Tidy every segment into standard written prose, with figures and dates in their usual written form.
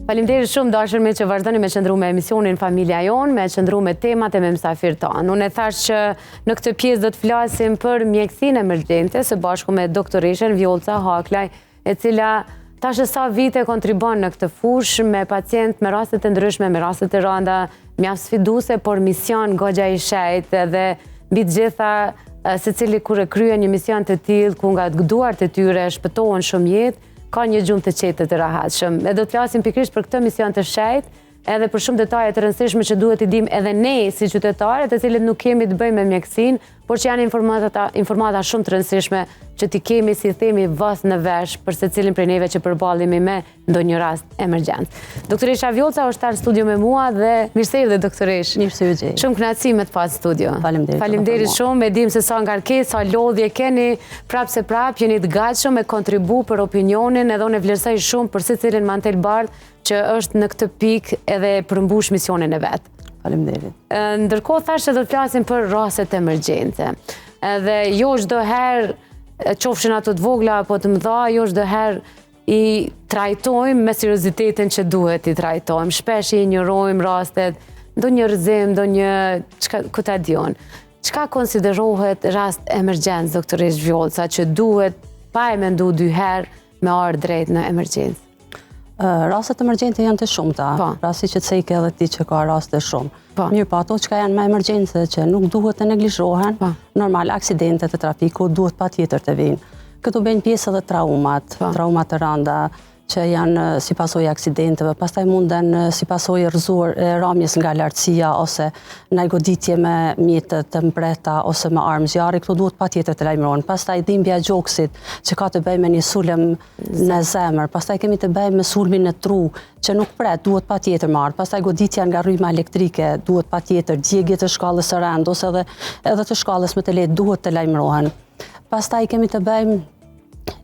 Faleminderit shumë dashur me që vazhdoni me qëndru me emisionin Familja Jonë, me qëndru me temat e me mësafir tanë. Unë e thash që në këtë pjesë do të flasim për mjekësinë emergjente së bashku me doktoreshen Vjolca Haklaj, e cila tash sa vite kontribon në këtë fushë me pacient me raste të ndryshme, me raste të rënda, mjaft sfiduese, por mision goxha i shejtë dhe mbi të gjitha secili kur e kryen një mision të tillë ku nga duart e tyre shpëtohen shumë jetë, ka një gjumë të qetë të rahatshëm. E do të flasim pikërisht për këtë mision të shejtë, edhe për shumë detaje të rëndësishme që duhet i dim edhe ne si qytetarë, të cilët nuk kemi të bëjmë me mjekësinë, por që janë informata shumë të rëndësishme që ti kemi, si themi, vës në vesh për secilin prej neve që përballemi me ndonjë rast emergjent. Doktoresha Vjolca është në studio me mua dhe mirë se erdhe doktoresh. Mirë se u gjej. Shumë kënaqësi me të pas studio. Faleminderit shumë, e dim se sa ngarkesë, sa lodhje keni, prapë se prapë jeni të gatshëm me kontribu për opinionin, edhe unë e vlerësoj shumë për secilin mantel bardh që është në këtë pikë edhe përmbush misionin e vet. Faleminderit. Ndërkohë thashë se do të flasim për rastet emergjente. Edhe jo çdo herë qofshin ato të vogla apo të mëdha, jo çdo herë i trajtojmë me seriozitetin që duhet i trajtojmë. Shpesh i injorojmë rastet, ndonjë rrëzim, ndonjë ku ta diun. Çka konsiderohet rast emergjent, doktoresh Vjolca, që duhet pa e mendu dy herë me ardhur drejt në emergjencë? Rastet emergjente janë të shumta, rasti që ceke edhe ti që ka raste shumë. Mirë po, ato që janë me emergjence që nuk duhet të neglizhohen, normal, aksidentet e trafikut duhet patjetër të vinë. Këtu bëjnë pjesë edhe traumat të rënda që janë si pasojë aksidenteve, pastaj munden si pasojë ramjes nga lartësia ose në goditje me mjetët të mprehta ose me armë zjarri, këtu duhet patjetër të lajmërohen. Pastaj dhimbja e gjoksit që ka të bëjë me një sulm në zemër, pastaj kemi të bëjë me sulmin në tru që nuk pret, duhet patjetër me ardhur. Pastaj goditja nga rryma elektrike duhet patjetër, djegje të shkallës së rënd ose edhe të shkallës më të lehtë duhet të lajmërohen. Pastaj kemi të bëjmë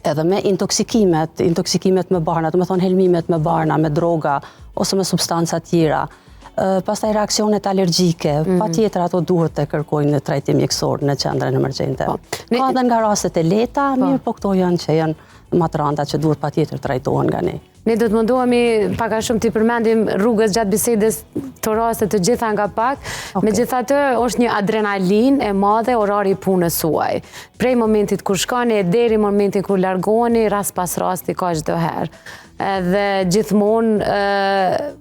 edhe me intoksikimet me barna, do të thonë helmimet me barna, me droga ose me substanca tjera. Pastaj reaksionet alergjike, patjetër ato duhet të kërkojnë trajtim mjekësor në qendrën emergjente. Ka edhe nga rastet e lehta, mirë po këto janë që janë më të rënda që duhet patjetër trajtohen nga ne. Ne do të mundohemi pak a shumë të përmendim rrugës gjatë bisedës të raste të gjitha nga pak. Megjithatë, është një adrenalin e madhe orari i punës suaj. Prej momentit kur shkoni deri momentin kur largoheni, rast pas rasti ka çdo herë. Dhe gjithmonë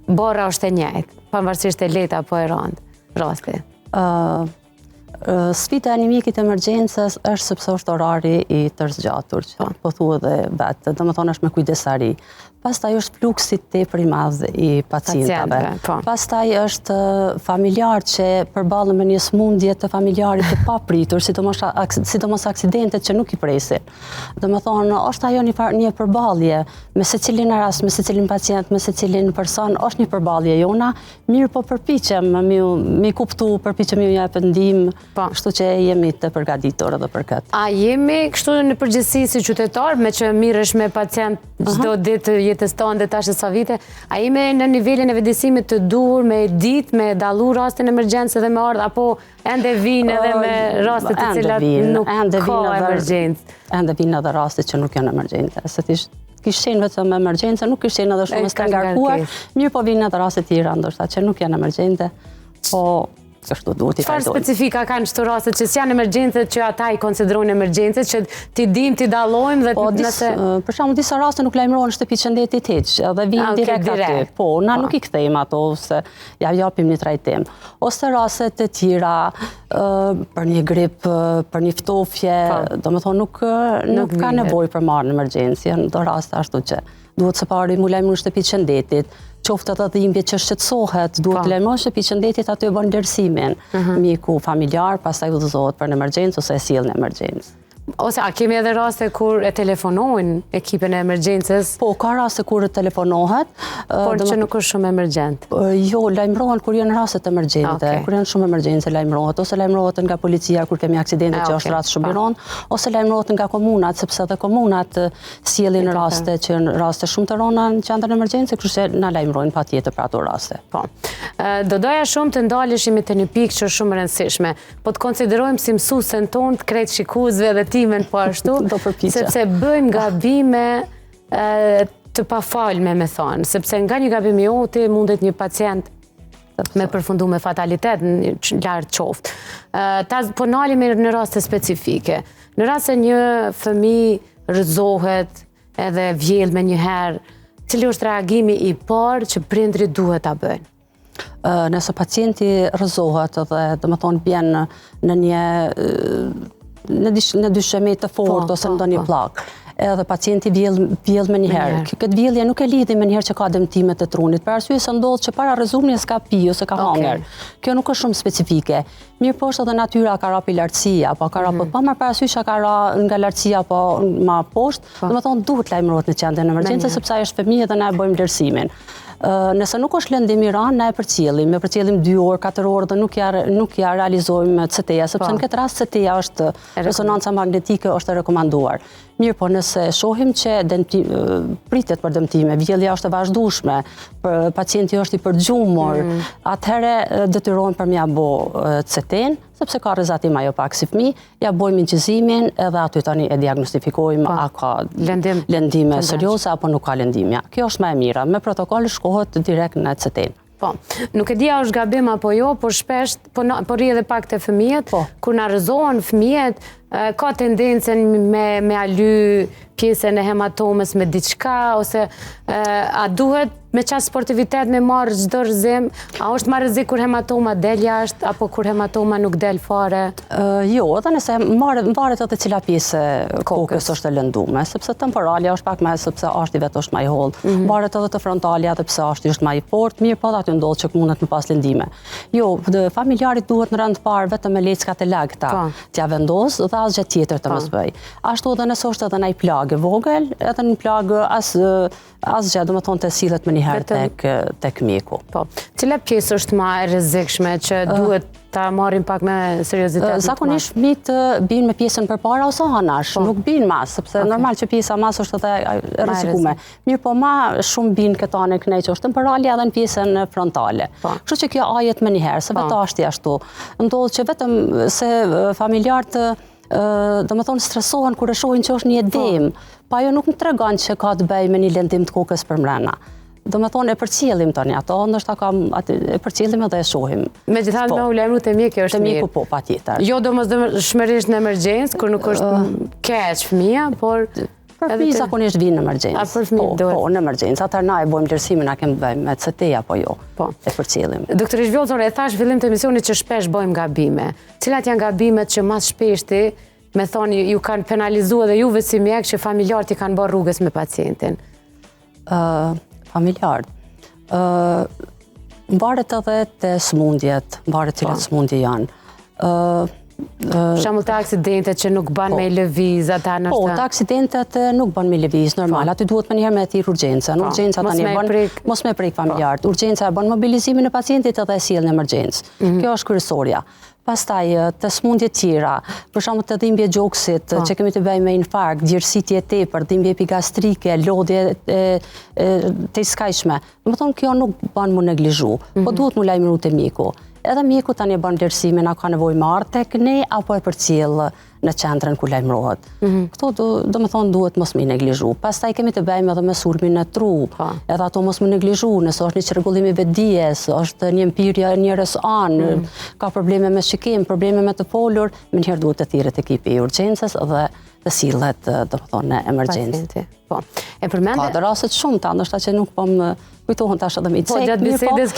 borra është e njëjtë, pavarësisht e lehtë apo e rëndë rasti. Sfida e një mjekit emergjencës është sepse është orari i tërëzgjatur, që po thuhet edhe vetë, domethënë është me kujdesari. Pastaj është fluksi tepër i madh i pacientave. Pastaj është familjar që përballen me një smundje të familjarit të papritur, sidomos aksidentet që nuk i presin. Domethënë është ajo një përballje me secilin rast, me secilin pacient, me secilin person, është një përballje jona, mirë po përpiqem mi kuptu, përpiqem ju jap ndihmë, kështu që jemi të përgatitur edhe për këtë. A jemi kështu në përgjithësi si qytetar, me që mirësh me pacient çdo ditë jetës tonë dhe tash sa vite, a jemi në nivelin e vëdësimit të duhur me ditë, me dallu rastin emergjencë dhe me ardh, apo ende vinë edhe me raste të cilat nuk ka emergjencë? Ende vinë edhe raste që nuk janë emergjente. Se kishin vetëm emergjence, nuk kishin edhe shumë të ngarkuar, mirë po vinë edhe raste tjera ndoshta që nuk janë emergjente, po kështu duhet i trajtojnë. Çfarë specifika kanë këto raste që janë emergjente që ata i konsiderojnë emergjence, që ti dim, ti dallojmë dhe nëse për shembull disa raste nuk lajmërohen shtëpiqendetit hiç, edhe vinë direkt aty. Po, na nuk i kthejmë ato ose ja japim një trajtim. Ose raste të tjera për një grip, për një ftofje, domethënë nuk ka nevojë për marrë në emergjencë, janë do raste ashtu që duhet së pari mu lajmëron shtëpiqendetit, qoftë atë dhimbje që shqetësohet, duhet të lajmëron shtëpiqendetit aty e bën vlerësimin mjeku familjar, pastaj udhëzohet për në emergjencë ose e sjell në emergjencë. Ose a kemi edhe raste kur e telefonojnë ekipin e emergjencës? Po, ka raste kur e telefonohet. Por që nuk është shumë emergjent? Jo, lajmërohen kur janë rastet emergjente. Kur janë shumë emergjence lajmërohet. Ose lajmërohet nga policia kur kemi aksidente që është rast shumiron. Ose lajmërohet nga komunat, sepse edhe komunat sjellin raste që janë raste shumë të rënda në qendrën emergjence, kështu që na lajmërojnë patjetër për ato raste. Po. Do doja shumë të ndaleshim te një pikë që është shumë e rëndësishme. Po të konsiderojmë si mësuesen tonë të krejt shikuesve dhe timen po ashtu, sepse bëjmë gabime të pafalme me thonë, sepse nga një gabim i oti mundet një pacient me përfundu me fatalitet në lartë qoftë. Ta po nalimi në raste specifike. Në rast se një fëmijë rrëzohet edhe vjell me njëherë, cili është reagimi i parë që prindrit duhet ta bëjnë? Nëse pacienti rrëzohet dhe dhe më thonë bjen në dyshemi të fort ose në një plak, edhe pacienti vjell me njëherë. Këtë vjellje nuk e lidhi me njëherë që ka dëmtimet e trunit, për arsye se ndodhë që para rrëzumjes ka pi ose ka hanger. Kjo nuk është shumë specifike. Mirë po është edhe natyra ka ra për lartësia, po ka ra për pa marë parasysh që ka ra nga lartësia po ma poshtë, dhe më thonë duhet lajmërohet në qendrën e emergjencës, sepse ajo është fëmijë dhe na e bëjmë vlerësimin. Nëse nuk është lëndim i ranë, na e përcjellim 2 orë, 4 orë dhe nuk ja realizojmë CT-ja, sepse në këtë rast CT-ja është resonanca magnetike është e rekomanduar. Mirë po nëse shohim që pritet për dëmtime, vjellja është e vazhdueshme, pacienti është i përgjumur, atëherë detyrohen për mja bo CT-n, sepse ka rrezatim ajo pak si fëmijë, ja bojmë inqizimin edhe aty tani e diagnostifikojmë a ka lëndime serioze apo nuk ka lëndimja. Kjo është më e mira, me protokoll shkohet direkt në CT-n. Po, nuk e dija është gabim apo jo, por shpesh, po rri edhe pak të fëmijët, kur na rrëzohen fëmijët, ka tendencën me aly pjesën e hematomës me diçka, ose a duhet me qasë sportivitet me marrë çdo rrëzim, a është ma rrezik kur hematoma del jashtë, apo kur hematoma nuk del fare? Jo, edhe nëse varet edhe cila pjesë kokës është e lëndume, sepse temporalja është pak me, sepse ashti vetë është ma i hollë, varet edhe të frontalja dhe pse ashti është ma i fort, mirë po dhe aty ndodhë që mundet me pas lëndime. Jo, familjarit duhet në rënd parë vetëm me leckat e lagta, t'ja vendos dhe asgjë tjetër të mos bëj. Ashtu edhe nëse është edhe naj plagë vogël, edhe në plagë asgjë, do më thonë të sillet më njëherë tek mjeku. Po, cila pjesë është ma e rrezikshme që duhet ta marrim pak me seriozitet? Zakonisht fëmijët binë me pjesën përpara ose anash, nuk binë mas, sepse normal që pjesa mas është edhe e rrezikume. Mirë po ma shumë binë këta në kënej që është temporalja edhe në pjesën frontale. Kështu që kjo ajet më njëherë, se vetë ashti ashtu. Ndodhë që vetëm se familjartë do më thonë stresohen kur e shohin që është një edem, pa jo nuk në tregon që ka të bëj me një lëndim të kokës për mrena. Do më thonë e përcjellim tani ato, ndoshta e përcjellim edhe e shohim. Megjithatë me u lajmëru te mjeku është mirë. Te mjeku po, patjetër. Jo domosdoshmërisht në emergjencë, kur nuk është keq fëmia, por për fëmijë zakonisht vinë në emergjencë. Po, në emergjencë. Atëherë na e bëjmë vlerësimin, a kemi të bëjmë me CT apo jo. E përcjellim. Doktorish Vjollcor, e thash fillim të emisionit që shpesh bëjmë gabime. Cilat janë gabimet që mas shpeshti, me thonë, ju kanë penalizuar dhe juve si mjek që familjarët i kanë bërë rrugës me pacientin? Familjarët. Mbaret edhe të smundjet, mbaret cilat smundje janë. Shamull të aksidentet që nuk ban me i lëviz, ata nështë... Po, të aksidentet nuk ban me i lëviz, normal. Aty duhet me njëherë me thirr urgjencën. Mos me prek familjarët. Urgjenca e ban mobilizimin e pacientit edhe e sjell në emergjencë. Kjo është kryesorja. Pastaj të smundje tjera, për shembull të dhimbje gjoksit, që kemi të bëjmë me infarkt, gjerësitje tepër, dhimbje epigastrike, lodhje të skajshme. Do të thonë kjo nuk ban mu neglizhu, po duhet mu lajmëru te mjeku. Edhe mjeku tani e ban vlerësimin, a ka nevojë me ardh tek ne apo e përcjell në qendrën ku lajmërohet. Këto do më thonë duhet mos me neglizhu. Pastaj kemi të bëjmë edhe me sulmin e tru, edhe ato mos me neglizhu, nëse është një çrregullim i vetdijes, është një mpirje njerëz anë, ka probleme me shikim, probleme me të folur, më njëherë duhet të thirret ekipi i urgjencës dhe të sillet, do më thonë, në emergjencë. Ka të raste shumë ta, ndoshta që nuk po më kujtohen tash edhe me cek. Po, gjatë bisedës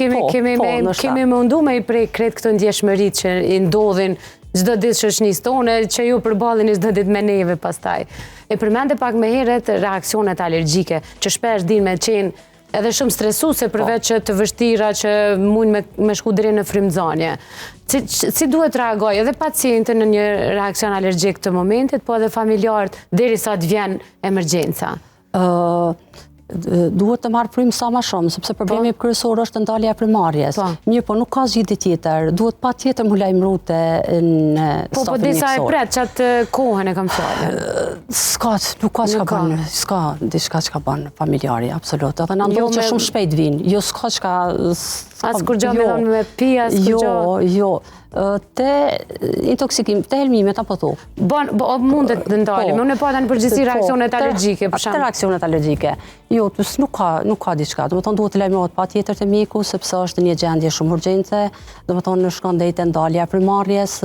kemi mundu me i prej kretë këto ndjeshmërit që i ndodhin çdo ditë shoqënisë tonë, që ju përballeni çdo ditë me neve pastaj. E përmendë pak më herët reaksionet alergjike, që shpesh din me qenë edhe shumë stresuese përveç që të vështira që mund me shku deri në frymëzanie. Si duhet reagoj edhe pacienti në një reakcion alergjik të momentit, po edhe familjarët derisa të vjen emergjenca? Duhet të marrë frymë sa ma shumë, sepse problemi kryesor është ndalja e frymarrjes. Mirë, po nuk ka zgjidhje tjetër, duhet patjetër mu lajmërute në stafin mjekësor. Po disa e pret çatë kohën e kam fjalën. Nuk ka çka bën, s'ka diçka çka bën familjari, absolut. Edhe na ndodh që shumë shpejt vinë. Jo s'ka çka. As kur gjë me pi, as kur gjë. Jo. të intoksikim, të helmimet apo thu. Mundet të ndalim, unë e pata në përgjithësi reakcionet alergjike. Të reakcionet alergjike. Jo, nuk ka diçka. Do më thonë duhet të lajmërohet pa tjetër të mjeku, sepse është një gjendje shumë urgjente. Do më thonë në shkon dhejtë ndalja primarjes,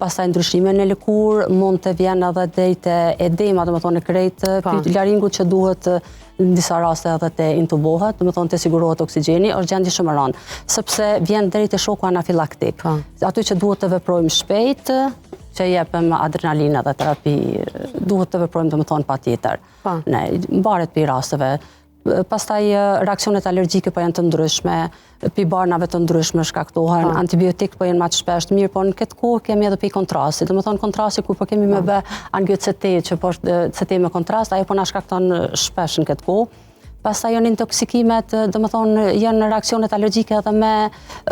pastaj ndryshime në lëkur, mund të vjen edhe dhejtë edema, do më thonë në krejtë laringut që duhet në disa raste edhe të intubohet, do më thonë të sigurohet oksigjeni, është gjendje shumë e rëndë, sepse vjen deri te shoku anafilaktik. Aty që duhet të veprojmë shpejt, që jepëm adrenalinë dhe terapi, duhet të veprojmë do më thonë pa tjetër. Mbaret për i rasteve. Pastaj reakcionet alergjike po janë të ndryshme, pi barnave të ndryshme shkaktohen, antibiotik po janë ma të shpesht, mirë, po në këtë kohë kemi edhe pi kontrasti. Do më thonë kontrasti kur po kemi me bë angioCT, që po është CT me kontrast, ajo po na shkakton shpesh në këtë kohë. Pastaj janë intoksikimet, do më thonë janë reakcionet alergjike edhe me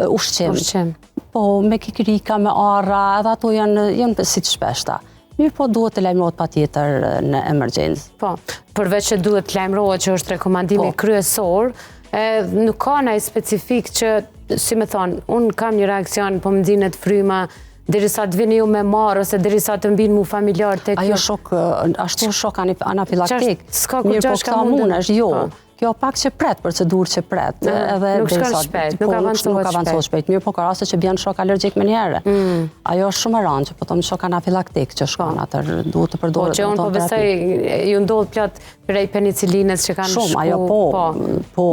ushqim. Po, me kikirika, me arra, edhe ato janë si të shpeshta. Mirë po duhet të lajmërohet pa tjetër në emergjencë. Po, përveç që duhet të lajmërohet që është rekomandimi kryesor, nuk ka nëjë specifik që, si me thonë, unë kam një reakcion, po më nxinet fryma, derisa të vini ju me marë, ose derisa të mbinë mu familjar të kjo. Ajo shok, ashtu shok anafilaktik. S'ka kur gjash ka mundesh, jo. Kjo pak që pret, procedurë që pret. Nuk shkon shpejt, nuk avancohet shpejt. Mirë po ka raste që bjen shok alergjik me njerë. Ajo është shumë e rëndë, që po thomë shok anafilaktik që shkon atër, duhet të përdoret. Po që unë po besoj, ju ndodhë plot prej penicillinës që kanë shumë, ajo po,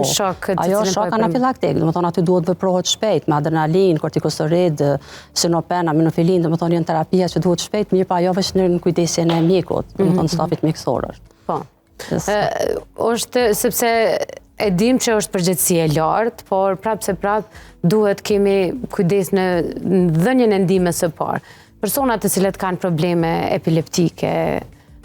ajo shok anafilaktik, dhe më thonë aty duhet veprohet shpejt, me adrenalin, kortikosteroid, sinopen, aminofilin, dhe më thonë janë terapia që duhet shpejt, mirë pa ajo veç në kujdesjen e mjekut, dhe më thonë stafit mjekësor është. është sepse e dim që është përgjegjësi e lartë, por prapë se prapë duhet kemi kujdes në dhënien e ndihmës së parë. Personat të cilët kanë probleme epileptike,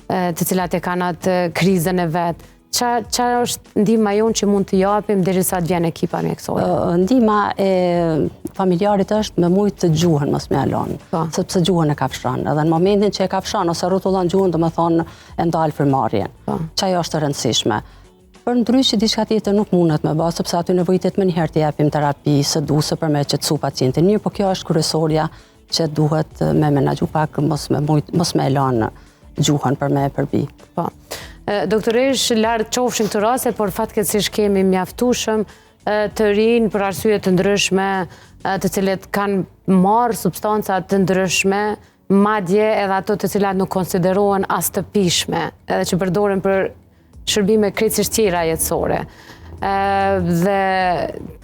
të cilat e kanë atë krizën e vet, çfarë është ndihma jonë që mund të japim derisa të vjen ekipa mjekësore? Ndihma e familjarit është me mujt të gjuhën mos me alon, sepse gjuhën e kafshon. Edhe në momentin që e kafshon ose rrotullon gjuhën, do të thonë e ndal frymarrjen. Çajo është e rëndësishme. Për ndryshe diçka tjetër nuk mundet me bë, sepse aty nevojitet më njëherë të japim terapi seduese për me qetësu pacientin. Mirë, po kjo është kryesorja që duhet me menaxhu pak mos me lënë gjuhën për me përbi. Po. Doktoresh, lartë qofshin këtë raste, por fatkeqësisht kemi mjaftueshëm të rinj për arsye të ndryshme, të cilët kanë marrë substanca të ndryshme, madje edhe ato të cilat nuk konsiderohen as të pishme, edhe që përdoren për shërbime krejtësisht tjera jetësore. Dhe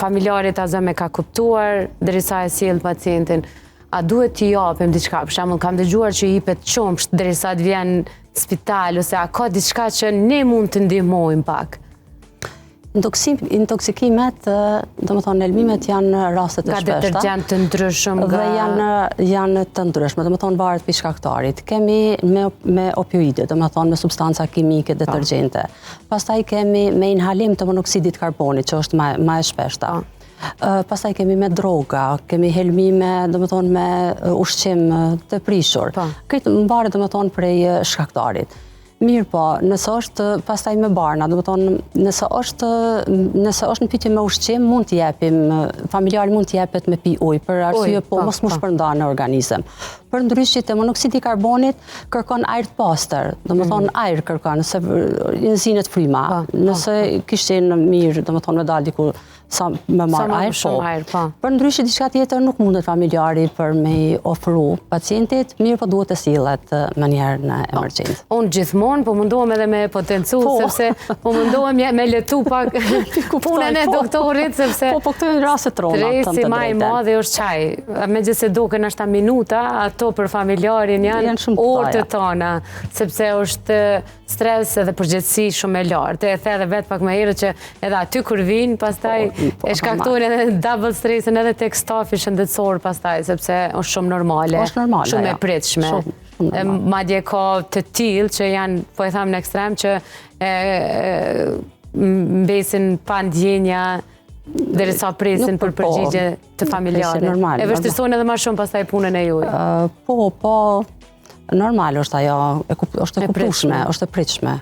familjarit azëm e ka kuptuar, derisa e sjell pacientin. A duhet t'i japim diçka? Për shembull, kam dëgjuar që i jepet qumsht derisa të vjen spital, ose a ka diçka që ne mund të ndihmojmë pak? Intoksikimet, do më thonë, helmimet janë raste të shpeshta. Ka detergjent të ndryshëm. Dhe janë të ndryshme, do më thonë varet për shkaktarit. Kemi me opioide, do më thonë me substanca kimike, detergjente. Pastaj kemi me inhalim të monoksidit karbonit, që është ma e shpeshta. Pastaj kemi me droga, kemi helmime, do më thonë, me ushqim të prishur. Këtë mbaret, do më thonë, prej shkaktarit. Mirë po, nëse është pastaj me barna, do më thonë, nëse është në pyetje me ushqim, mund të jepim, familjari mund të jepet me pi ujë, për arsye po mos mu shpërnda në organizëm. Për ndryshit e monoksidi karbonit kërkon ajër të pastër, do më thonë ajër kërkon, se nxinet fryma. Nëse kishin mirë, do më thonë, me dalë diku sa me marë ajër, po. Për ndryshit diçka tjetër nuk mundet familjari për me ofru pacientit, mirë po duhet të sillet më njerë në emergjencë. Unë gjithmonë po mundohem edhe me potencu, sepse po mundohem me letu pak punën e doktorit, sepse po këto e raste trona. Stresi ma i madhe është qaj. Me gjithse duken ashta minuta, ato për familjarin janë orë të tona, sepse është stres edhe përgjithësi shumë e lartë. E the edhe vetë pak më herët që edhe aty kur vinë, pastaj e shkaktojnë edhe double stresin edhe tek stafi shëndetësor pastaj, sepse është shumë normale, shumë e pritshme. Madje ka të tillë që janë, po e tham në ekstrem, që mbesin pa ndjenja derisa presin për përgjigje të familjarit. E vështirësojnë edhe më shumë pastaj punën e juaj. Po, normal është ajo, është e kuptueshme, është e pritshme.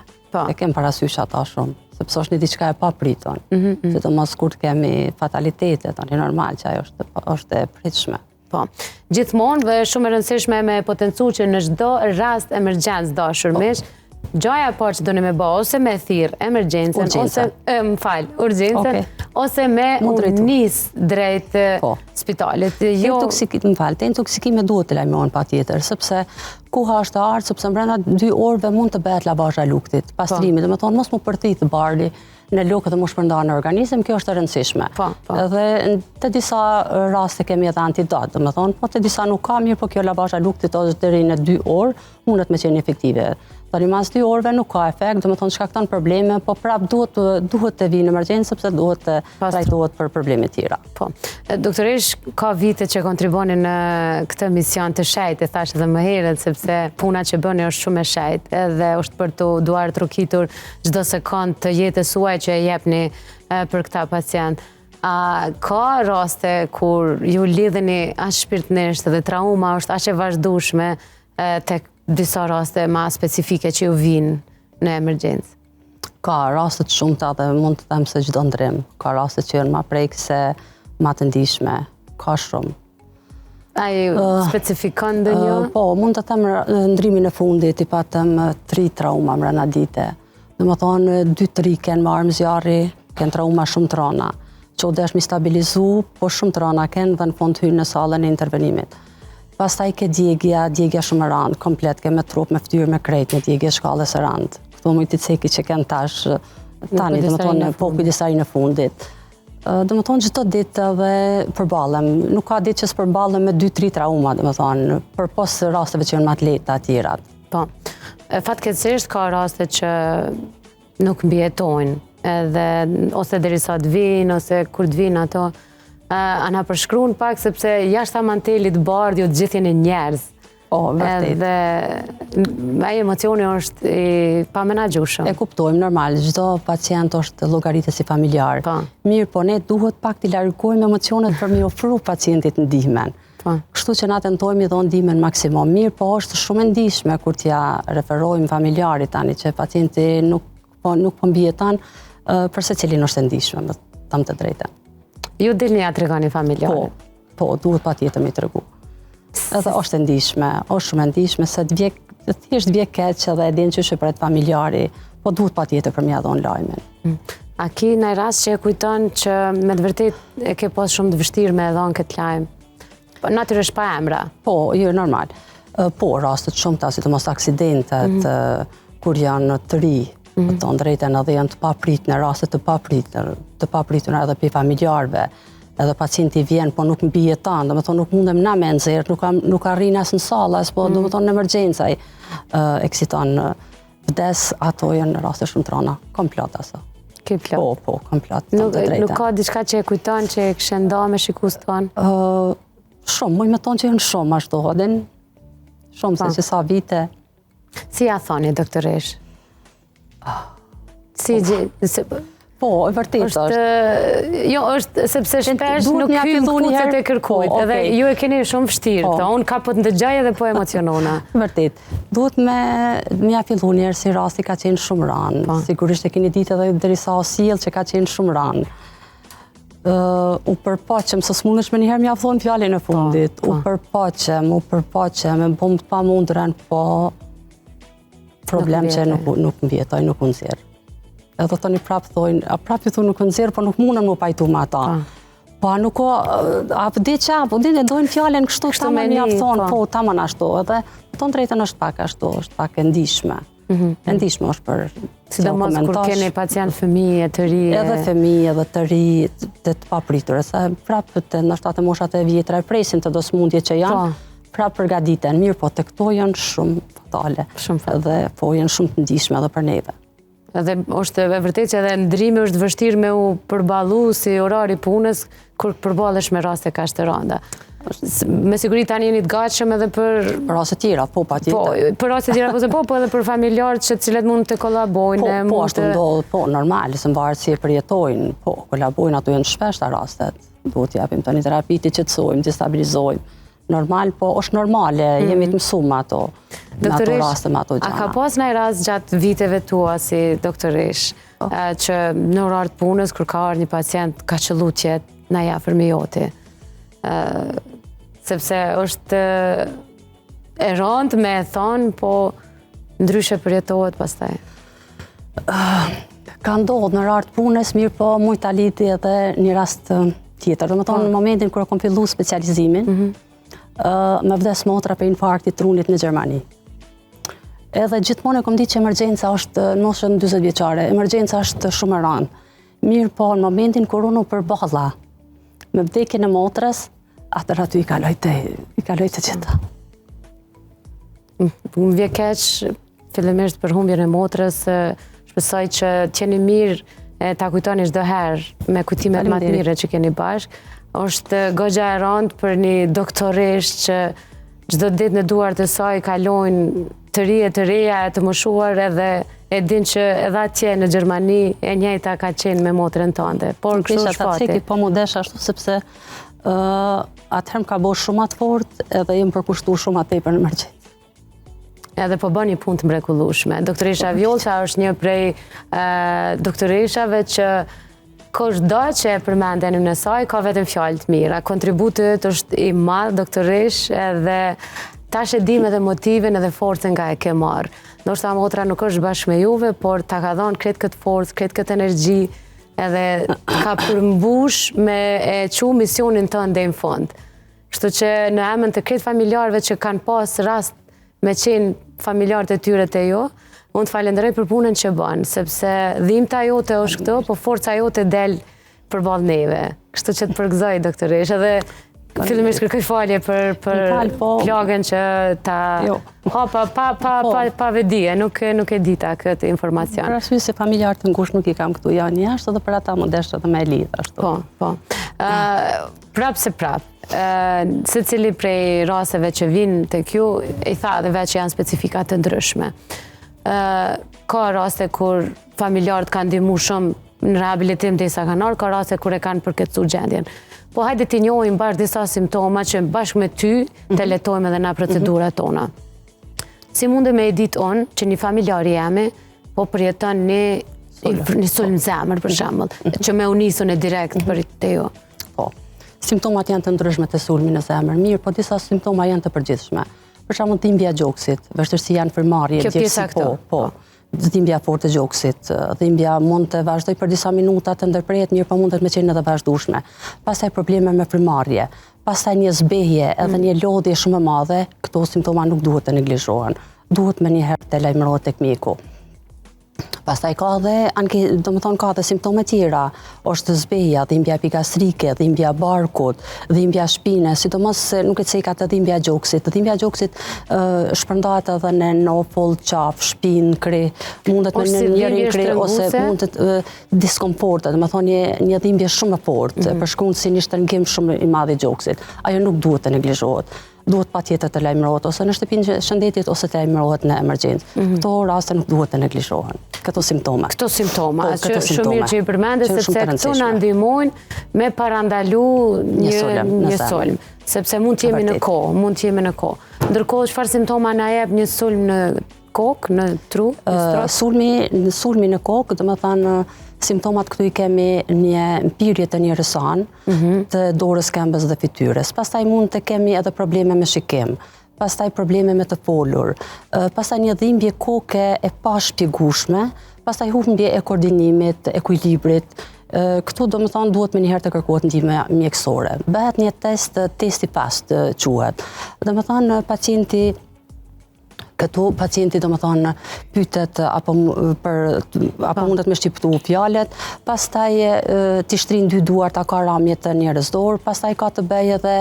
E kem parasysh ata shumë, sepse është një diçka e papritur. Sidomos kur kemi fatalitete, tani normal që ajo është e pritshme. Po, gjithmonë dhe shumë e rëndësishme me potencu që në çdo rast emergjencë dashur miq, gjaja parë që doni me bë ose me thirr emergjencën ose urgjencën ose me nis drejt spitalit. Të intoksikimet duhet të lajmërohen patjetër, sepse koha është e artë, sepse brenda 2 orëve mund të bëhet lavazha e luktit, pastrimi, domethënë mos mu përthith barli në lukë dhe mu shpërnda në organizëm, kjo është e rëndësishme. Dhe të disa raste kemi edhe antidot, domethënë, po të disa nuk ka mirë, po kjo lavazha e luktit është deri në 2 orë, mundet me qenë efektive. Tani mas 2 orëve nuk ka efekt, domethënë shkakton probleme, po prap duhet të vinë në emergjencë sepse duhet të trajtohet për probleme tjera. Po. Doktoresh, ka vite që kontriboni në këtë mision të shejtë, thash edhe më herët, sepse puna që bëni është shumë e shejtë, edhe është për të duar trukitur çdo sekond të jetës suaj që e jepni për këta pacient. Ka raste kur ju lidheni as shpirtërisht dhe trauma është aq e vazhdueshme tek disa raste ma specifike që ju vinë në emergjencë? Ka raste të shumta dhe mund të them se çdo ndrim. Ka raste që janë ma prekse, ma të ndihshme. Ka shumë. A ju specifikon ndonjë? Po, mund të them ndrimin e fundit, i patëm 3 trauma mbrana dite. Domethënë 2-3 kanë marrë zjarri, kanë trauma shumë të rënda. Që u desh mi stabilizu, po shumë të rënda kanë dhe në fund hynë në sallën e intervenimit. Pastaj ke djegja shumë e rëndë, komplet, ke me trup, me ftyrë, me krejt, me djegje shkallës e rëndë. Këto mujtë të ceki që kanë tash, tani, domethënë, po kujdesari në fundit. Domethënë, çdo ditë dhe përballem, nuk ka ditë që s'përballem me 2-3 trauma, domethënë, përpos rasteve që janë më të lehta tjera. Po. Fatkeqësisht ka raste që nuk mbijetojnë, edhe ose derisa të vinë, ose kur të vinë ato, ana përshkruan pak sepse jashtë mantelit bardh ju të gjithë jeni njerëz. Po, vërtet. Edhe ai emocioni është i pamenaxhueshëm. E kuptojmë normal, çdo pacient është llogaritet si familjar. Mirë, po ne duhet pak të largojmë emocionet për me ofru pacientit ndihmën. Kështu që na tentojmë i dhon ndihmën maksimum. Mirë, po është shumë e ndihshme kur t'ja referojmë familjarit tani që pacienti nuk po mbijeton, për secilin është e ndihshme, me them të drejtën. Ju dilni ja tregoni familjarit? Po, duhet patjetër me tregu. Edhe është e ndihshme, është shumë e ndihshme se thjesht vje keq edhe e din çështë për atë familjari, po duhet patjetër për m'ia dhënë lajmin. A ki në rast që e kujton që me të vërtet e ke pas shumë të vështirë me dhënë këtë lajm? Natyrisht pa emra. Po, jo normal. Po, rastet shumëta, sidomos aksidentet, kur janë të ri, të drejten edhe janë të papritën, rastet të papritën edhe për familjarve, edhe pacienti vjen, po nuk mbijeton, domethënë nuk mundem na me nxjerr, nuk arrin as në sallë, as po domethënë në emergjencë ai eksiton vdes, ato janë raste shumë të rënda, komplot aso. Po, komplot. Nuk ka diçka që e kujton që e kishe nda me shikues tonë? Shumë, muj me tonë që janë shumë ashtu, hodin shumë se që sa vite. Si ja thoni, doktoresh? Po, e vërtet është. Jo, është sepse shpesh nuk hyn kucet e kërkujt, edhe ju e keni shumë vështirë, unë ka po të ndëgjaj edhe po emocionona. Vërtet, duhet me ja fillu njerë si rasti ka qenë shumë ranë, sigurisht e keni ditë edhe derisa o sjell që ka qenë shumë ranë. U përpaqem, se s'mundesh me njëherë m'ja thonë fjallin e fundit, u përpaqem, e bëm të pa mundren, po problem që nuk mbjetoj, nuk unë zirë. Edhe të një prapë thojnë, prapë ju thu nuk unë zirë, po nuk mundem më pajtu me ata. Po nuk ko, di që, po di dhe dojnë fjallin kështu, ta me m'ja thonë, po ta më në ashtu, edhe tonë drejten është pak ashtu, është pak e ndishme. E ndishme është për sidomos kur keni pacient fëmijë të ri. Edhe fëmijë, edhe të ri, të papritur, se prapë të nështë atë moshat e vjetra e presin të do smundje që janë, prapë përgatiten, mirë, po të këto janë shumë fatale. Edhe po janë shumë të ndishme edhe për neve. Edhe është e vërtet që edhe ndrimi është vështirë me u përballu si orari punës kur përballesh me raste kaq të rënda. Me siguri tani jeni të gatshëm edhe për raste tjera, po patjetër. Po, për raste tjera po edhe për familjarët që cilët mund të kollabojnë. Po, ashtu ndodh, po normal, se mvaret si e përjetojnë, po kollabojnë, ato janë shpesh ta rastet. Duhet t'japim tani terapi, të qetësojmë, të stabilizojmë. Normal, po është normale, jemi të mësuar ato. Me ato raste, me ato gjëra. A ka pas ndonjë rast gjatë viteve tua si doktoresh që në orar të punës kur ka ardhur një pacient ka qellu qet na ja fërmijoti? sepse është e rëndë me e thonë, po ndryshe përjetohet pastaj. Ka ndodhë në rartë punës, mirë po mujtë ta liti edhe një rast tjetër. Dhe më thonë, në momentin kërë kom fillu specializimin, me vdes motra për infarktit trunit në Gjermani. Edhe gjithmonë e kom ditë që emergjenca është në moshën 40 vjeçare, emergjenca është shumë e rëndë. Mirë po në momentin kur unë përballa me vdekjen e motrës, atër aty i kaloj të gjitha. Më vje keq, fillimisht për humbjen e motrës, shpresoj që t'jeni mirë ta kujtoni çdo herë me kujtimet më të mira që keni bashkë. Është goxha e rëndë për një doktoresh që çdo ditë në duart e saj kalojnë të reja e të moshuar edhe e din që edhe atje në Gjermani e njëjta ka qenë me motrën tënde. Por kështu shpati. Po mu desh ashtu sepse atëherë më ka bërë shumë atë fort edhe jem përkushtuar shumë atë tepër në emergjencë. Edhe po bën një punë të mrekullueshme. Doktoresha Vjolca është një prej doktoreshave që kushdo që e përmendenim në saj ka vetëm fjalë të mira. Kontributi është i madh doktoresh edhe tash e dim edhe motivin edhe forcën nga e ke marrë. Ndoshta motra nuk është bashkë me juve, por ta ka dhënë kretë këtë forcë, kretë këtë energji edhe ka përmbush me e çu misionin tënd deri në fund. Kështu që në emër të kretë familjarëve që kanë pas rast me qenë familjarët e tyre të jo, unë të falenderoj për punën që bën, sepse dhimbta jote është këto, po forca jote del përballë neve. Kështu që të përgëzoj doktoresh, edhe fillimisht kërkoj falje për plagën që ta hapa pa vedije, nuk e dita këtë informacion. Për arsye se familjarët të ngushtë nuk i kam këtu janë jashtë, edhe për ata më desh edhe me lidh ashtu. Po. Prap se prap. Se cili prej rasteve që vinë të kjo, i tha dhe veç janë specifikat të ndryshme. Ka raste kur familjarët kanë ndihmu shumë në rehabilitim derisa kanë ardhur, ka raste kur e kanë përkeçuar gjendjen. Po hajde t'i njohim bashkë disa simptoma që bashkë me ty të letojmë edhe na procedurat tona. Si mundem me e ditë unë që një familjar jemi po përjeton një sulm zemër për shembull, që me u nisën e direkt për te jo. Po. Simptomat janë të ndryshme të sulmit në zemër, mirë, po disa simptoma janë të përgjithshme. Për shembull dhimbja e gjoksit, vështirësi janë frymarrje, gjësi po. Dhimbja fort e gjoksit, dhimbja mund të vazhdoj për disa minuta të ndërprehet, mirë, po mund të qenë edhe vazhdueshme. Pastaj probleme me frymarrje, pastaj një zbehje edhe një lodhje shumë e madhe, këto simptoma nuk duhet të neglizhohen. Duhet më një herë të lajmërohet tek mjeku. Pastaj ka dhe simptome tjera, është zbeja, dhimbja epigastrike, dhimbja barkut, dhimbja shpine, sidomos se nuk e ceka të dhimbja gjoksit. Dhimbja gjoksit shpërndahet edhe në nopull, qaf, shpinë, kri, mundet me në njërin kri, ose mundet diskomfortet, dhe më thonë një dhimbje shumë e fortë, për shkak se një shtrëngim shumë i madh i gjoksit. Ajo nuk duhet të neglizhohet. Duhet patjetër të lajmërohet ose në shtëpinë e shëndetit ose të lajmërohet në emergjencë. Këto raste nuk duhet të neglizhohen. Këto simptoma që shumë mirë që i përmendet, sepse këto na ndihmojnë me parandalu një sulm, sepse mund të jemi në kohë. Ndërkohë çfarë simptoma na jep një sulm në kokë, në tru, në strop? Sulmi në kokë, domethënë simptomat këtu i kemi një mpirje të një rësan, të dorës, këmbës dhe fytyrës. Pastaj mund të kemi edhe probleme me shikim, pastaj probleme me të folur, pastaj një dhimbje koke e pashpjegueshme, pastaj humbje e koordinimit, ekuilibrit. Këtu do më thonë duhet me njëherë të kërkohet ndihmë mjekësore. Bëhet një testi fast quhet. Do më thonë pacienti do më thonë pytet apo mundet me shqiptu fjalet, pastaj t'i shtrin dy duart a ka ramje të njerëz dorë, pastaj ka të bëj edhe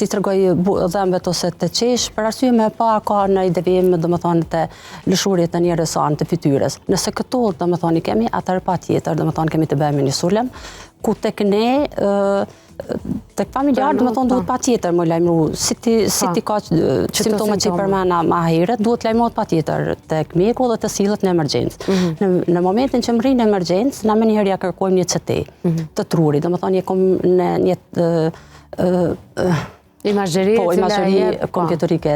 t'i tregoj dhëmbët ose të qesh, për arsye me pa ka në i devijim do më thonë të lëshurje të njerëz anë të fytyrës. Nëse këto do më thonë i kemi, atër pa tjetër do më thonë kemi të bëjmë një sulm, ku tek ne tek familjarë, do më thonë duhet pa tjetër më lajmëru, si ti ka simptomat që i përmena ma herët, duhet lajmërohet pa tjetër tek mjeku dhe të sillet në emergjencë. Në momentin që më rrinë në emergjencë, na me njëherë ja kërkojmë një CT të trurit, do më thonë në një imazheri kompjuterike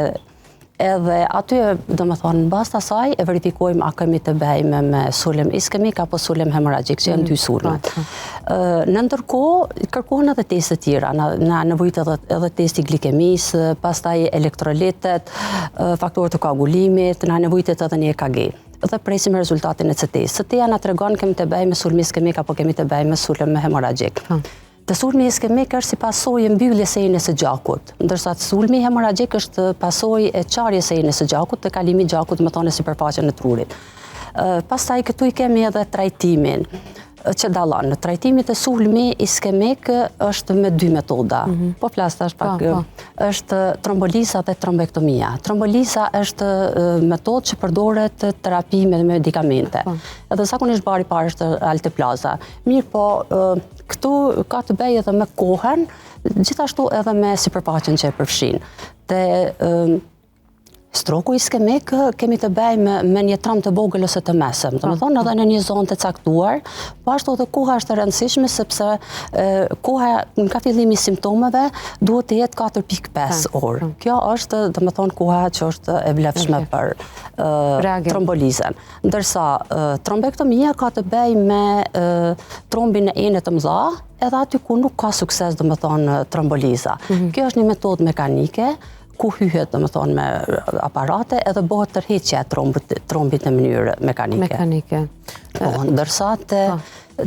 Edhe aty, do më thonë, në basta saj, e verifikojmë a kemi të bëjmë me sulm iskemik apo sulm hemoragjik, që janë dy sulmet. Në ndërkohë, kërkohen edhe testet tjera, na nevojit edhe testi glikemisë, pastaj elektrolitet, faktorët të koagulimit, na nevojit edhe një EKG. Dhe presim rezultatin e CT-s. CT-ja na tregon kemi të bëjmë me sulm iskemik apo kemi të bëjmë me sulm hemoragjik. Të sulmi iskemik është si pasojë e mbylljes së enës së gjakut, ndërsa sulmi hemoragjik është pasojë e çarjes së enës së gjakut, të kalimit gjakut, më thonë sipërfaqen e trurit. Pastaj këtu i kemi edhe trajtimin që dallon. Trajtimi të sulmi iskemik është me dy metoda. Po flas tash pak. Është tromboliza dhe trombektomia. Tromboliza është metodë që përdoret terapi me medikamente. Edhe zakonisht bari parë është alteplaza. Mirë po, këtu ka të bëjë edhe me kohën, gjithashtu edhe me sipërfaqen që e përfshin. Stroku iskemik kemi të bëjmë me një trom të vogël ose të mesëm, do të thonë edhe në një zonë të caktuar, po ashtu edhe koha është e rëndësishme sepse koha nga fillimi i simptomeve duhet të jetë 4.5 orë. Kjo është, do të thonë, koha që është e vlefshme për trombolizën. Ndërsa trombektomia ka të bëjë me trombin e enë të mëdha, edhe aty ku nuk ka sukses, do të thonë, tromboliza. Kjo është një metodë mekanike ku hyhet, do të thonë, me aparate edhe bëhet tërheqja e trombit në mënyrë mekanike. Ndërsa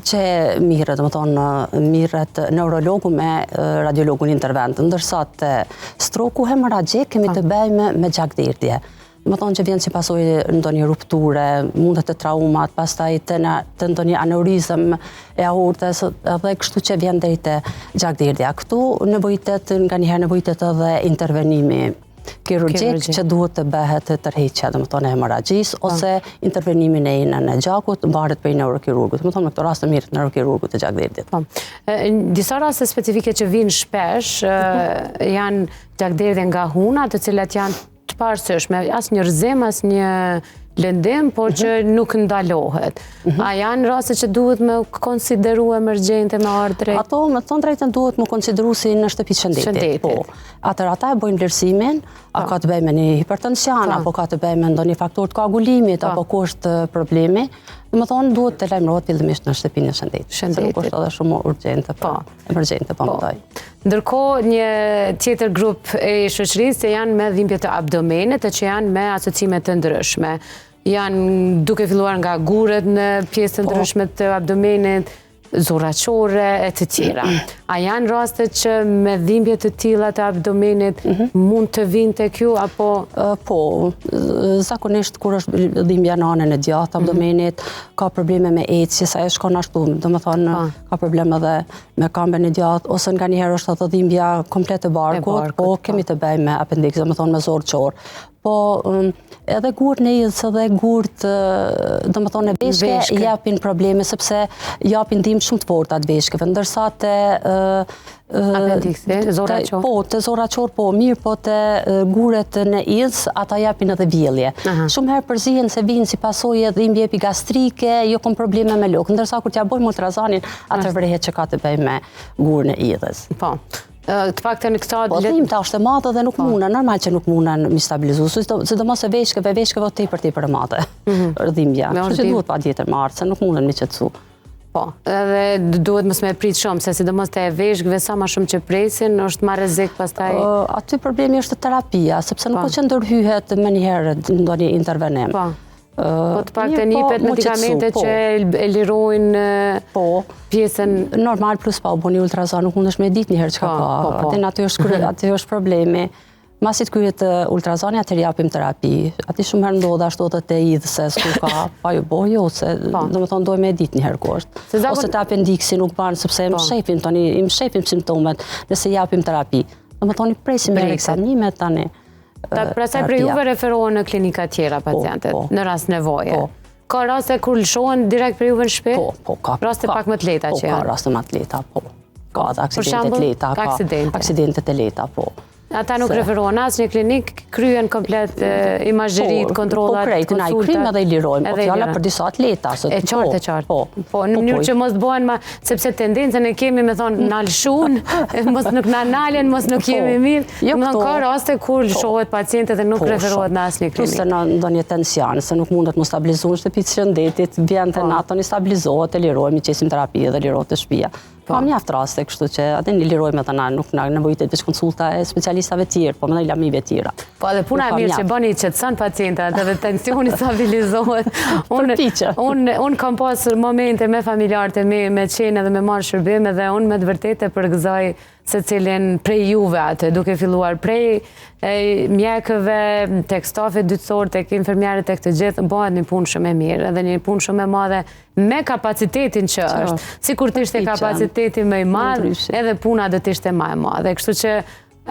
që mirët, do të thonë, mirët neurologu me radiologun intervent, ndërsa të stroku hemoragjik kemi të bëjmë me gjakderdhje. Më thonë që vjen si pasojë ndonjë rupture, mundet të traumat, pastaj të ndonjë aneurizëm e aortës, edhe kështu që vjen deri te gjakderdhja. Këtu nganjëherë nevojitet edhe intervenimi kirurgjik që duhet të bëhet tërheqja, do të thonë hemoragjisë, ose intervenimi në enën e gjakut mbaret prej neurokirurgut. Do të thonë në këtë rast të mirë neurokirurgut të gjakderdhjet. Disa raste specifike që vinë shpesh janë gjakderdhje nga huna, të cilat janë të parësyeshme, as një rrëzim, as një lëndim, por që nuk ndalohet. A janë raste që duhet me konsideru emergjente me ardhre? Ato, me thonë drejtën, duhet me konsideru si në shtëpi shëndetit. Atër ata e bojnë vlerësimin, a ka të bëjmë një hipertension, apo ka të bëjmë ndonjë faktor të koagulimit, apo ku është problemi. Më thonë, duhet të lajmërohet fillimisht në shtëpinë e shëndetit. Se nuk është edhe shumë urgjente, emergjente, po më thoj. Ndërkohë, një tjetër grup e shoqërisë që janë me dhimbje të abdomenit e që janë me asocime të ndryshme. Janë duke filluar nga guret në pjesë të ndryshme të abdomenit, zorraqore e të tjera. A janë raste që me dhimbje të tilla të abdomenit mund të vinë tek ju apo? Po, zakonisht kur është dhimbja në anën e djathtë abdomenit, ka probleme me ecje, sa e shkon ashtu, domethënë ka probleme edhe me këmbën e gjatë, ose nganjëherë është edhe dhimbja komplet e barkut, po kemi të bëjmë me apendiks, domethënë me zorrçor. Po edhe gurt në idhës edhe gurt, domethënë e veshke japin probleme sepse japin dhimbje shumë të forta të veshkeve, ndërsa te apendiksi, zorraqor. Po, te zorraqor po, mirë, po te guret në idhës ata japin edhe vjellje. Shumë herë përzihen se vinë si pasojë dhimbje epigastrike, jo kanë probleme me lok, ndërsa kur t'ja bojmë ultrazanin, atë vrehet që ka të bëjë me gurën e idhës. Po. Të paktën këta... Po dhimbja është e madhe dhe nuk muna, normal që nuk muna mi stabilizu, sidomos e veshkeve tepër e madhe, dhimbja. Kështu që duhet patjetër me ardhur, se nuk munden mi qetësu. Po, edhe duhet mos me prit shumë, se sidomos te veshkëve sa më shumë që presin, është ma rrezik pastaj. Aty problemi është terapia, sepse nuk që ndërhyhet më njëherë ndonjë intervenim. Po të pak të njipet medikamente që e lirojnë pjesën... Normal plus pa u bo një ultrazon, nuk mund është me dit njëherë që ka ka. Aty është problemi. Masit kryet ultrazoni, atër japim terapi. Ati shumë herë ndodhe ashtu dhe te idhëse, s'ku ka, pa ju bojo, se do me thonë dojë me dit njëherë kështë. Ose të apendiksi nuk banë, sepse im shefim simptomet nëse japim terapi. Do me thonë i presim e eksamimet tani. Prasaj për juve referohen në klinika tjera pacientet, në rast nevoje. Ka raste kur lëshohen direkt për juve në shpi? Po, ka. Raste pak më të leta që janë? Ka raste më të leta, po. Ka dhe aksidentet leta, po. Ata nuk referohen as një klinik, kryen komplet imazherit, kontrollat, konsultat. Po krejt, na i kryjmë edhe i lirojmë, po fjala për disa atleta. E qartë. Po, në mënyrë që mos bëhen sepse tendencën e kemi me thonë na lëshun, mos nuk na nalen, mos nuk jemi mirë. Më thonë ka raste kur lëshohet pacientet dhe nuk referohet në asnjë klinik. Plus se në ndonjë tension, se nuk mundet mu stabilizuar shtëpi të shëndetit, vjen të natën i stabilizohet, e lirojmë, i qesim terapi dhe lirohet të shtëpia. Pa mjaft raste, kështu që atë një lirojmë edhe na nuk na nevojitet veç konsulta e specialistave tjerë, po më ndaj lamive tjera. Po edhe puna e mirë që bëni i qetëson pacientat edhe tensioni stabilizohet. Unë kam pas momente me familjarët e me qenë edhe me marrë shërbim edhe unë me të vërtetë përgëzoj se cilin prej juve atë, duke filluar prej mjekëve, tek stafi dytësor, tek infermierët, tek të gjithë, bëhet një punë shumë e mirë, edhe një punë shumë e madhe me kapacitetin që është. Sikur të ishte kapaciteti më i madh, edhe puna do të ishte më e madhe. Kështu që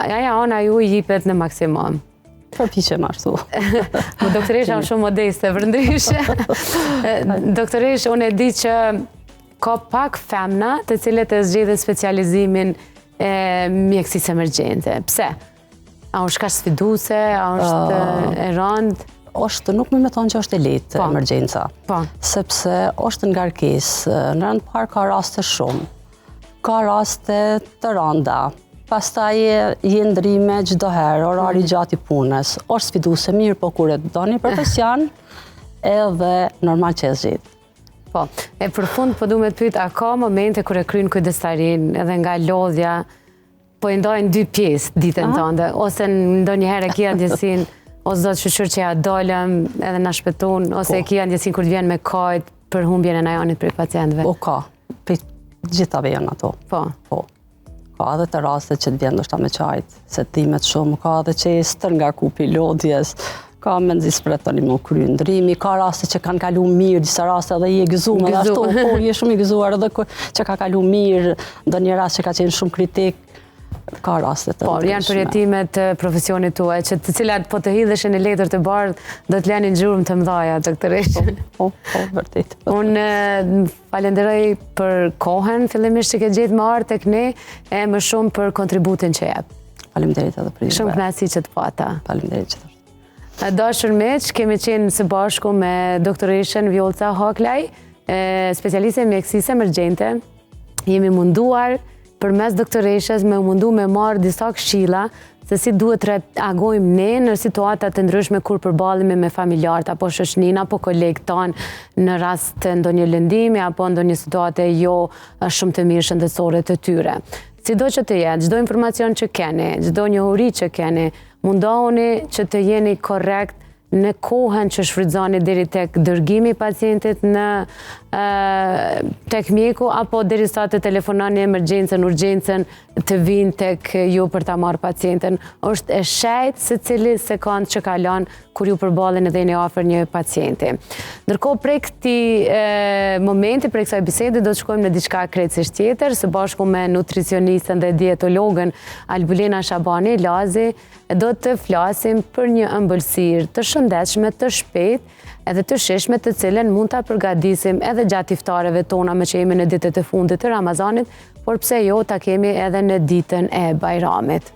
aja ona ju i jipet në maksimum. Përpiqem ashtu. Po doktoresha është shumë modeste, vërndrysh. Doktoresh, unë e di që ka pak femna të cilët e zgjedhin specializimin e mjekësisë emergjente. Pse? A është kaq sfiduese, a është e rëndë? Nuk më thonë që është e lehtë emergjenca. Sepse është ngarkesë. Në rënd parë ka raste shumë. Ka raste të rënda. Pastaj je ndrime çdo herë, orari gjatë i punës. Është sfiduese mirë, po kur e do një profesion, edhe normal që e zgjidh. Po, e për fund po du me të pyet, a ka momente kur e kryen kujdestarin edhe nga lodhja, po i ndojnë dy pjesë ditën tënde, ose ndonjëherë e kia ndjesin, ose do të shoqër që ja dolëm edhe na shpëton, ose e kia ndjesin kur të vjen me kajt për humbjen e najonit për pacientëve. Po ka, për gjithave janë ato. Po. Ka edhe të raste që të vjen ndoshta me qajt, se timet shumë, ka edhe që e stër nga kupi lodhjes, ka me nëzisë tani më kry ndrimi, ka raste që kanë kalu mirë, disa raste edhe i e gëzuar, edhe ashtu, po, je shumë i gëzuar edhe që ka kalu mirë, ndonjë rast që ka qenë shumë kritik, ka raste të ndryshme. Po, janë përjetimet të profesionit tuaj, që të cilat po të hidheshin në letër të bardhë, do të lenin gjurmë të mdhaja, doktoresh. Po, vërtet. Unë falenderoj për kohën, fillimisht që ke gjetë më ardhur tek ne, e më shumë për kontributin që jep. Faleminderit edhe për ju. Shumë kënaqësi që të pata. Faleminderit që të. Dashur miq, kemi qenë së bashku me doktoreshën Vjolca Haklaj, specialiste e mjekësisë emergjente. Jemi munduar përmes doktoreshës me marrë disa këshilla se si duhet reagojmë ne në situata të ndryshme kur përballemi me familjarët apo shoqërinë apo kolegët tanë në rast të ndonjë lëndimi apo ndonjë situate jo shumë të mirë shëndetësore të tyre. Sido që të jetë, çdo informacion që keni, çdo njohuri që keni, mundohuni që të jeni korrekt në kohën që shfrytëzoni deri tek dërgimi i pacientit në tek mjeku apo derisa të telefononi emergjencën, urgjencën të vinë tek ju për ta marrë pacientin. Është e shejtë secili sekond që kalon kur ju përballen edhe jeni afër një pacienti. Ndërkohë prej këtij momenti, prej kësaj bisede do të shkojmë në diçka krejtësisht tjetër, së bashku me nutricionistën dhe dietologën Albulina Shabani Lazi, do të flasim për një ëmbëlsirë të shëndetshme, të shpejtë edhe të shishme të cilën mund ta përgatisim edhe gjatë iftareve tona me që jemi në ditët e fundit të Ramazanit, por pse jo ta kemi edhe në ditën e Bajramit.